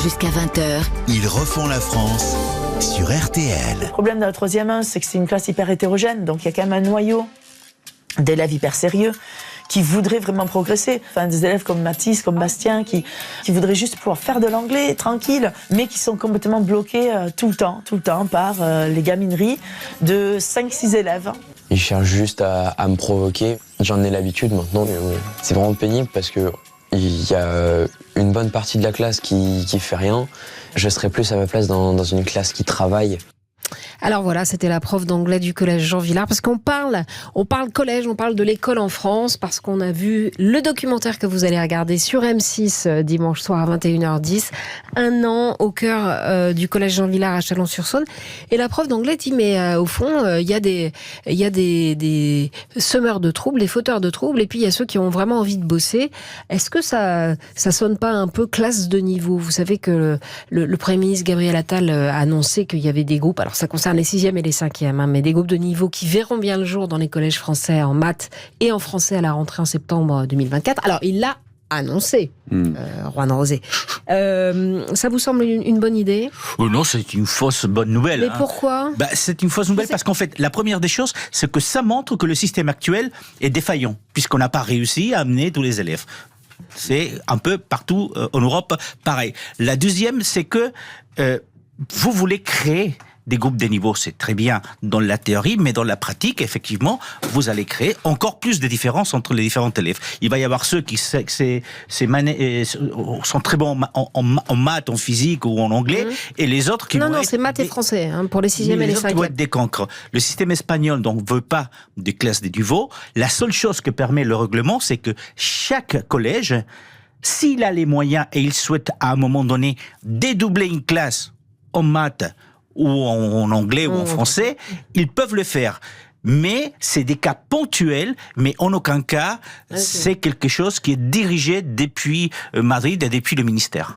jusqu'à 20h. Ils refont la France sur RTL. Le problème de la 3e, c'est que c'est une classe hyper hétérogène, donc il y a quand même un noyau d'élèves hyper sérieux qui voudraient vraiment progresser. Enfin, des élèves comme Mathis, comme Bastien, qui voudraient juste pouvoir faire de l'anglais tranquille, mais qui sont complètement bloqués tout le temps par les gamineries de 5-6 élèves. Ils cherchent juste à me provoquer. J'en ai l'habitude maintenant, mais c'est vraiment pénible parce que il y a une bonne partie de la classe qui fait rien. Je serais plus à ma place dans une classe qui travaille. Alors voilà, c'était la prof d'anglais du collège Jean Villard, parce qu'on parle collège, on parle de l'école en France, parce qu'on a vu le documentaire que vous allez regarder sur M6 dimanche soir à 21h10, un an au cœur du collège Jean Villard à Chalon-sur-Saône. Et la prof d'anglais dit, mais au fond, il y a des semeurs de troubles, des fauteurs de troubles, et puis il y a ceux qui ont vraiment envie de bosser. Est-ce que ça sonne pas un peu classe de niveau? Vous savez que le Premier ministre Gabriel Attal a annoncé qu'il y avait des groupes, alors ça concerne les 6e et les 5e, mais des groupes de niveau qui verront bien le jour dans les collèges français en maths et en français à la rentrée en septembre 2024. Alors, il l'a annoncé, Juan Rosé. Ça vous semble une bonne idée? Non, c'est une fausse bonne nouvelle. Mais pourquoi? C'est une fausse nouvelle parce qu'en fait, la première des choses, c'est que ça montre que le système actuel est défaillant, puisqu'on n'a pas réussi à amener tous les élèves. C'est un peu partout en Europe pareil. La deuxième, c'est que vous voulez créer des groupes de niveau, c'est très bien dans la théorie, mais dans la pratique, effectivement, vous allez créer encore plus de différences entre les différents élèves. Il va y avoir ceux qui sont très bons en maths, en physique ou en anglais, et les autres qui vont Non, c'est maths et français, pour les 6e et les 5e. Qui vont être des cancres. Le système espagnol, donc, veut pas de classe de niveau. La seule chose que permet le règlement, c'est que chaque collège, s'il a les moyens et il souhaite à un moment donné dédoubler une classe en maths, ou en anglais ou en français, ils peuvent le faire. Mais c'est des cas ponctuels, mais en aucun cas, c'est quelque chose qui est dirigé depuis Madrid et depuis le ministère.